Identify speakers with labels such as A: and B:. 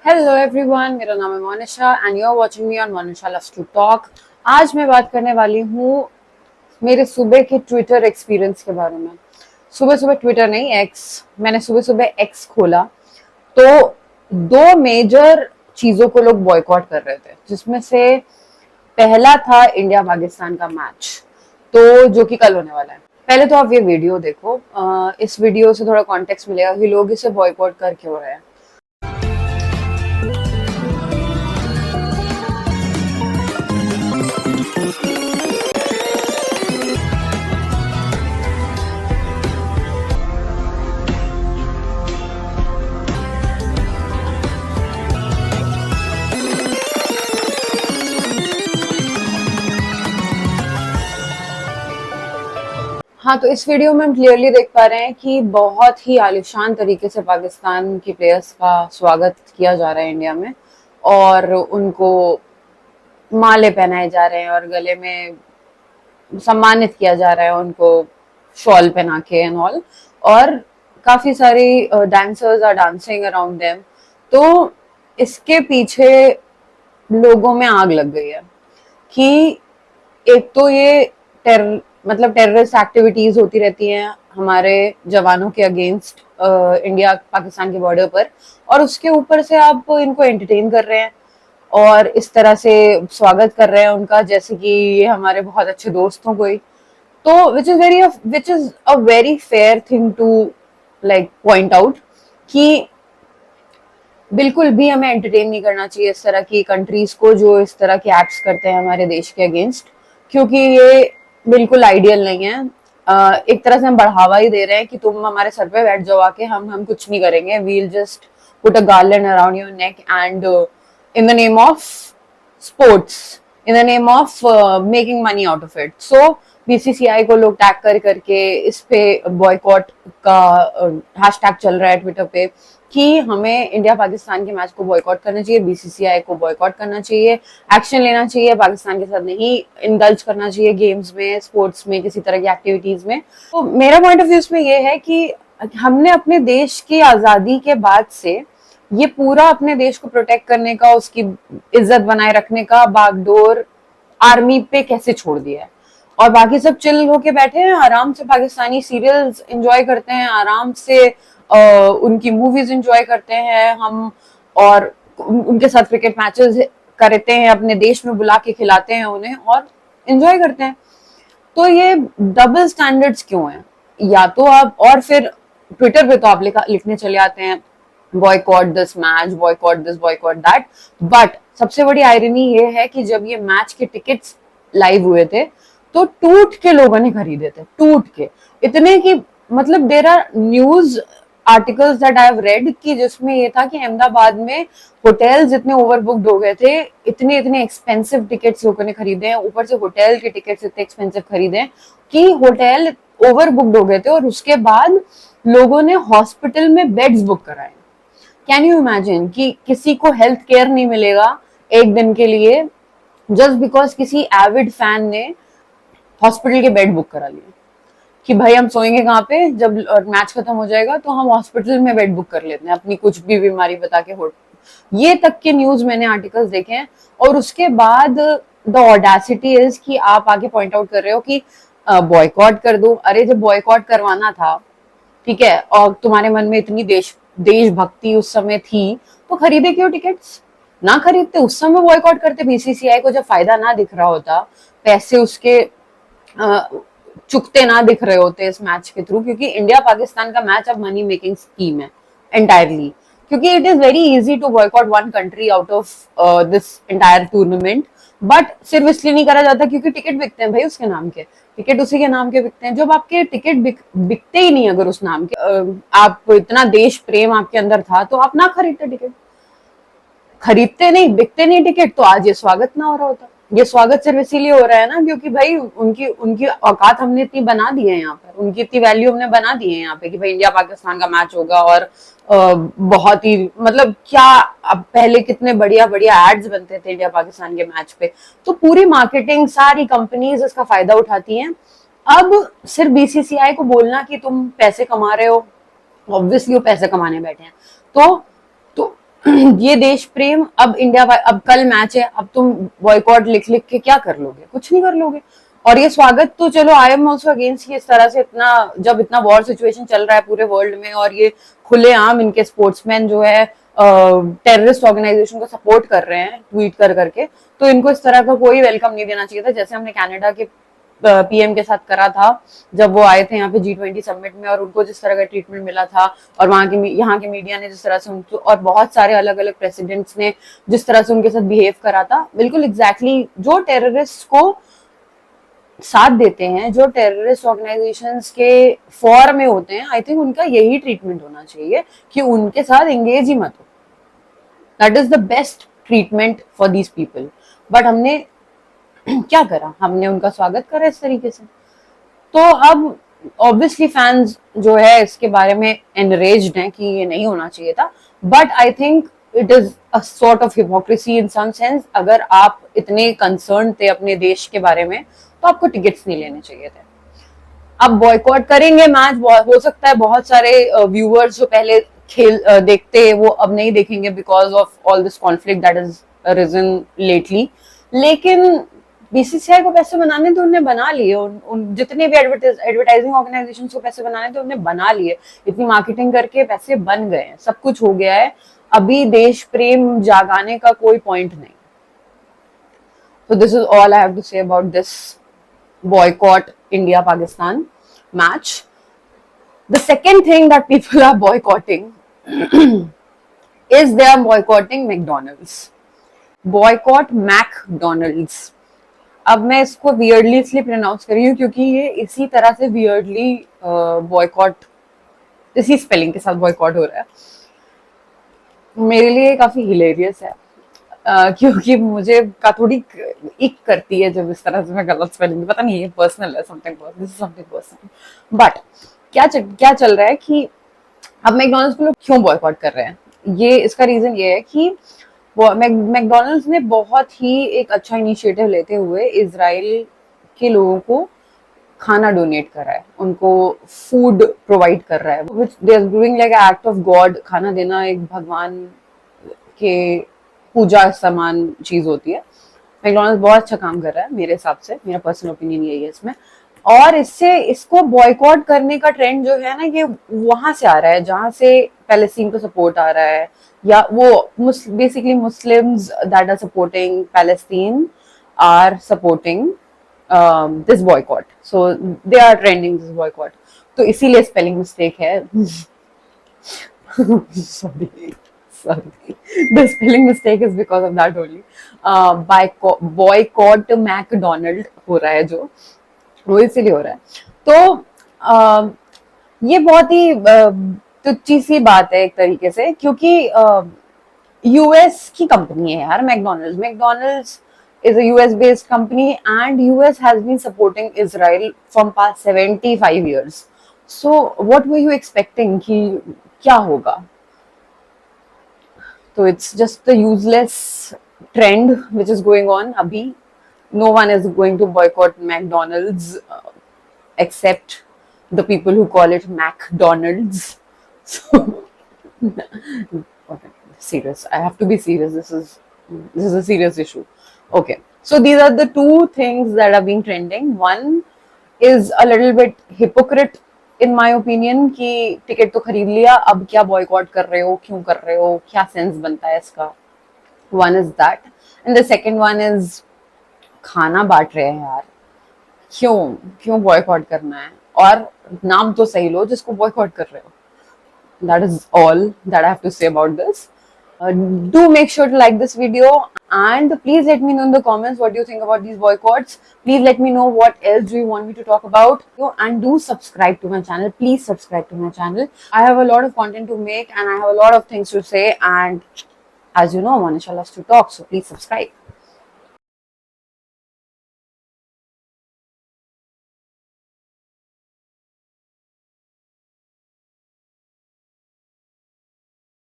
A: Hello everyone, मेरा नाम है Monisha and you are watching me on Monisha loves to talk. आज मैं बात करने वाली हूँ मेरे सुबह के ट्विटर एक्सपीरियंस के बारे में। सुबह सुबह ट्विटर नहीं, एक्स। मैंने सुबह सुबह एक्स खोला तो दो मेजर चीजों को लोग बॉयकॉट कर रहे थे, जिसमें से पहला था इंडिया पाकिस्तान का मैच, तो जो कि कल होने वाला है। पहले तो आप ये वीडियो देखो। इस वीडियो से थोड़ा कॉन्टेक्स्ट मिलेगा कि लोग इसे बॉयकॉट कर क्यों रहे हैं। हाँ, तो इस वीडियो में हम क्लियरली देख पा रहे हैं कि बहुत ही आलिशान तरीके से पाकिस्तान की प्लेयर्स का स्वागत किया जा रहा है इंडिया में, और उनको माले पहनाए जा रहे हैं और गले में सम्मानित किया जा रहा है उनको, शॉल पहना के एंड ऑल। और काफी सारी dancers are dancing around them. तो इसके पीछे लोगों में आग लग गई है कि एक तो ये मतलब टेररिस्ट एक्टिविटीज होती रहती हैं हमारे जवानों के अगेंस्ट इंडिया पाकिस्तान के बॉर्डर पर, और उसके ऊपर से आप इनको एंटरटेन कर रहे हैं और इस तरह से स्वागत कर रहे हैं उनका, जैसे कि ये हमारे बहुत अच्छे दोस्त हों कोई। तो which is a very fair thing to like point out कि बिल्कुल भी हमें एंटरटेन नहीं करना चाहिए इस तरह की कंट्रीज को जो इस तरह के एक्ट्स करते हैं हमारे देश के अगेंस्ट, क्योंकि ये बिल्कुल आइडियल नहीं है। एक तरह से हम बढ़ावा ही दे रहे हैं कि तुम हमारे सर पे बैठ जाओ आके, हम कुछ नहीं करेंगे। We'll just put a garland around your neck and in the name of sports, in the name of making money out of it. So BCCI को लोग टैग करके इस पे बॉयकॉट का हैशटैग चल रहा है ट्विटर पे कि हमें इंडिया पाकिस्तान के मैच को बॉयकॉट करना चाहिए, बीसीसीआई को बॉयकॉट करना चाहिए, एक्शन लेना चाहिए, पाकिस्तान के साथ नहीं इंडल्ज करना चाहिए गेम्स में, स्पोर्ट्स में, किसी तरह की एक्टिविटीज में। तो मेरा पॉइंट ऑफ व्यू इसमें ये है कि हमने अपने देश की आजादी के बाद से ये पूरा अपने देश को प्रोटेक्ट करने का, उसकी इज्जत बनाए रखने का बागडोर आर्मी पे कैसे छोड़ दिया है, और बाकी सब चिल होके बैठे हैं, आराम से पाकिस्तानी सीरियल्स एंजॉय करते हैं, आराम से उनकी मूवीज एंजॉय करते हैं हम, और उनके साथ क्रिकेट मैचेस करते हैं, अपने देश में बुला के खिलाते हैं उन्हें और एंजॉय करते हैं। तो ये डबल स्टैंडर्ड्स क्यों हैं? या तो आप, और फिर ट्विटर पे तो आप लिखने चले आते हैं boycott this match, boycott this, boycott that. But सबसे बड़ी आयरनी ये है कि जब ये मैच के टिकट्स लाइव हुए थे तो टूट के लोगों ने खरीदे थे, टूट के इतने कि मतलब there are news articles that I have read कि जिसमें ये था कि अहमदाबाद में होटल्स इतने ओवरबुक्ड हो गए थे, इतने इतने एक्सपेंसिव टिकट्स लोगों ने खरीदे हैं, ऊपर से होटल के टिकट्स इतने एक्सपेंसिव खरीदे हैं कि होटल ओवरबुक्ड हो गए थे, और उसके बाद लोगों ने हॉस्पिटल में बेड्स बुक कराए। कैन यू इमेजिन कि किसी को हेल्थ केयर नहीं मिलेगा एक दिन के लिए जस्ट बिकॉज किसी एविड फैन ने हॉस्पिटल के बेड बुक करा लिए कि भाई हम सोएंगे कहाँ पे, जब मैच खत्म हो जाएगा तो हम हॉस्पिटल में बेड बुक कर लेते हैं अपनी कुछ भी बीमारी बता के। हो ये तक के न्यूज मैंने आर्टिकल्स देखे हैं। और उसके बाद द ऑडेसिटी इज कि आप आगे पॉइंट आउट कर रहे हो कि बॉयकॉट कर दो। अरे जब बॉयकॉट करवाना था, ठीक है, और तुम्हारे मन में इतनी देशभक्ति उस समय थी, तो खरीदे क्यों टिकट्स? ना खरीदते, उस समय बॉयकॉट करते। बीसीसीआई को जब फायदा ना दिख रहा होता, पैसे उसके चुकते ना दिख रहे होते इस मैच के थ्रू, क्योंकि इंडिया पाकिस्तान का मैच अब मनी मेकिंग स्कीम है एंटायरली, क्योंकि it is very easy to boycott one country out of this entire tournament. But सिर्फ इसलिए नहीं करा जाता क्योंकि टिकट बिकते हैं भाई उसके नाम के, टिकट उसी के नाम के बिकते हैं। जब आपके टिकट बिकते ही नहीं अगर उस नाम के, आप इतना देश प्रेम आपके अंदर था तो आप ना खरीदते टिकट। खरीदते नहीं, बिकते नहीं टिकट, तो आज ये स्वागत ना हो रहा होता। ये स्वागत सिर्फ इसीलिए हो रहा है ना क्योंकि भाई उनकी उनकी औकात हमने इतनी बना दी है यहाँ पर, उनकी इतनी वैल्यू हमने बना दी है यहाँ पे कि भाई इंडिया पाकिस्तान का मैच होगा, और बहुत ही मतलब क्या, अब पहले कितने बढ़िया बढ़िया एड्स बनते थे इंडिया पाकिस्तान के मैच पे, तो पूरी मार्केटिंग सारी कंपनीज इसका फायदा उठाती हैं। अब सिर्फ बीसीसीआई को बोलना कि तुम पैसे कमा रहे हो, ऑब्वियसली वो पैसे कमाने बैठे हैं, तो ये देश प्रेम, अब इंडिया, अब कल मैच है, अब तुम बॉयकॉट लिख लिख के क्या कर लोगे? कुछ नहीं कर लोगे। और ये स्वागत तो चलो, आई एम ऑल्सो अगेंस्ट इस तरह से, इतना जब इतना वॉर सिचुएशन चल रहा है पूरे वर्ल्ड में और ये खुलेआम इनके स्पोर्ट्समैन जो है टेररिस्ट ऑर्गेनाइजेशन को सपोर्ट कर रहे हैं ट्वीट कर करके, तो इनको इस तरह का कोई वेलकम नहीं देना चाहिए था, जैसे हमने कनाडा के पीएम के साथ करा था जब वो आए थे यहाँ पे G20 समिट में, और उनको जिस तरह का ट्रीटमेंट मिला था, और वहां के यहाँ के मीडिया ने जिस तरह से उनको, और बहुत सारे अलग अलग प्रेसिडेंट्स ने जिस तरह से उनके साथ बिहेव करा था, बिल्कुल एग्जैक्टली जो टेररिस्ट को साथ देते हैं, जो टेररिस्ट ऑर्गेनाइजेशंस के फॉर में होते हैं, आई थिंक उनका यही ट्रीटमेंट होना चाहिए कि उनके साथ एंगेज ही मत हो। That is the best treatment for these people. But हमने क्या करा? हमने उनका स्वागत करा इस तरीके से। तो अब ऑब्वियसली फैंस जो है इसके बारे में एनरेज्ड हैं कि ये नहीं होना चाहिए था, but I think it is a sort of hypocrisy in some sense. अगर आप इतने कंसर्न थे अपने देश के बारे में तो आपको टिकट्स नहीं लेने चाहिए थे। अब बॉयकॉट करेंगे मैच, हो सकता है बहुत सारे व्यूअर्स जो पहले खेल देखते वो अब नहीं देखेंगे because of all this conflict that is reason lately. लेकिन बीसीसीआई को पैसे बनाने थे, उन्हें बना लिए। उन जितने भी एडवर्टाइजिंग ऑर्गेनाइजेशन को पैसे बनाने थे उन्हें बना लिए, इतनी मार्केटिंग करके पैसे बन गए हैं, सब कुछ हो गया है। अभी देश प्रेम जागाने का कोई पॉइंट नहीं। तो this is all I have to say about this boycott India Pakistan match. The second thing that people are boycotting is they are boycotting McDonald's. Boycott McDonald's. अब मैं इसको वियर्डली इसलिए प्रोनाउंस कर रही हूँ क्योंकि ये इसी तरह से वियर्डली बॉयकॉट, इसी स्पेलिंग के साथ बॉयकॉट हो रहा है। मेरे लिए काफी हिलेरियस है क्योंकि मुझे का थोड़ी इक करती है जब इस तरह से मैं गलत स्पेलिंग, पता नहीं ये पर्सनल है, समथिंग पर्सनल। बट क्या चल रहा है कि अब मैकडॉनल्ड्स को लोग क्यों बॉयकॉट कर रहे हैं? ये इसका रीजन ये है कि मैकडॉनल्ड्स ने बहुत ही एक अच्छा इनिशिएटिव लेते हुए इजराइल के लोगों को खाना डोनेट कर रहा है, उनको फूड प्रोवाइड कर रहा है, which they are doing like act of God. खाना देना एक भगवान के पूजा समान चीज होती है। मैकडॉनल्ड्स बहुत अच्छा काम कर रहा है मेरे हिसाब से, मेरा पर्सनल ओपिनियन यही है इसमें। और इससे इसको बॉयकॉट करने का ट्रेंड जो है ना, ये वहां से आ रहा है जहां से पैलेस्टीन को सपोर्ट आ रहा है, या वो basically Muslims that are supporting Palestine are supporting this boycott, so they are trending this boycott. तो इसीलिए स्पेलिंग मिस्टेक है। Sorry, the spelling mistake is because of that only. Boycott McDonald हो रहा है जो, वो इसीलिए हो रहा है। तो ये बहुत ही तुच्छी सी बात है एक तरीके से, क्योंकि यूएस की कंपनी है यार McDonald's is a US based company and US has been supporting Israel from past 75 years. So what were you expecting कि क्या होगा? So it's just a useless trend which is going on abhi. No one is going to boycott McDonald's except the people who call it McDonald's. So okay, serious. I have to be serious. This is a serious issue. Okay. So these are the two things that are being trending. One is a little bit hypocrite in my opinion कि ticket तो खरीद लिया, अब क्या boycott कर रहे हो, क्यों कर रहे हो, क्या सेंस बनता है इसका? One is that, and the second one is खाना बांट रहे हैं यार, क्यों बॉयकॉट करना है? और नाम तो सही लो जिसको बॉयकॉट कर रहे हो। That is all that I have to say about this. Do make sure to like this video and please let me know in the comments what do you think about these boycotts. Please let me know what else do you want me to talk about, and do subscribe to my channel. Please subscribe to my channel. I have a lot of content to make and I have a lot of things to say, and as you know, Manisha loves to talk, so please subscribe.